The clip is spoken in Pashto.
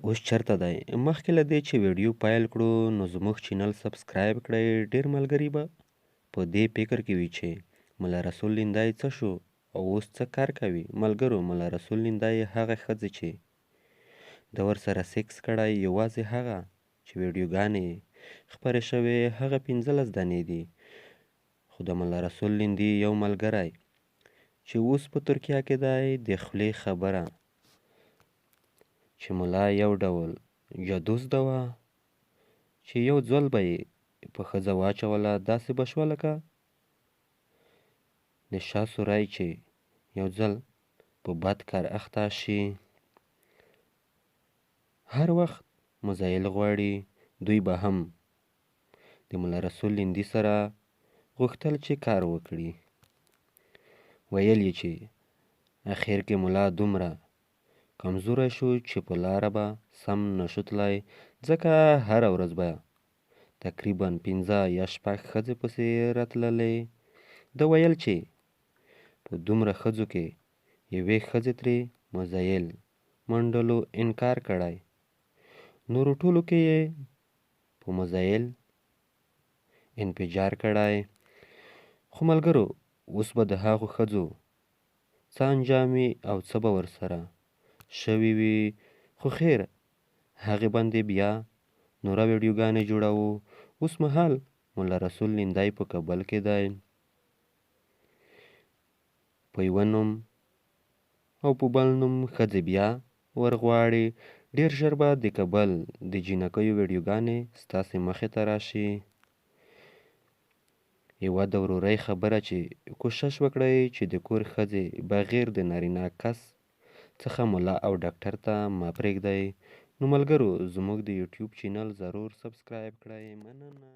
اوس چرته دی؟ مخکې له دې چې ویډیو پیل کړو نو زموږ چینل سبسکرایب کړئ. ډېر ملګري به په دې فکر کې وي چې ملا رسول لیندای څه شو او اوس څه کار کوي. ملګرو، ملا رسول لیندای هغه ښځې چې د ورسره سیکس کړی یوازې هغه چې ویډیوګانې خپرې شوې هغه 15 دانې دي. خو د ملا رسول لیندي یو ملګری چې اوس په ترکیه کې دی د خولې خبره چې ملا یو ډول جادو زده وه چې یو ځل به یې په ښځه واچوله داسې به شوه لکه د شاه سوری چې یو ځل په بد کار اخته شي. هر وخت مزایل غواړي. دوی به هم د ملا رسول لیندي سره غوښتل چې کار وکړي. ویل یې چې اخر کې ملا دومره کمزوری شو چې په لاره به سم نشو تلای، ځکه هره ورځ به تقریبا 15 یا 6 ښځې پسې راتللې. ده ویل چې په دومره ښځو کې یوې ښځې ترې مزایل منډلو انکار کړی، نورو ټولو کې یې په مزایل انفجار کړی. خو ملګرو، اوس به د هغو ښځو څه انجام وي او څه به ورسره شوي وي. خو خیر، هغې باندې بیا نوره ویډیوګانې جوړوو. اوس مهال ملا رسول لیندای په کابل کې دی. په یوه نوم او په بل نوم ښځې بیا ورغواړي. ډېر ژر به د کابل د جینکیو ویډیوګانې ستاسې مخې ته راشي. یوه د ورورۍ خبره چې کوشش وکړئ چې د کور ښځې بغیر د نارینه کس څخه ملا او ډاکټر ته مه پرېږدئ. نو ملګرو، زموږ د یوټیوب چینل ضرور سبسکرایب کړئ. مننه.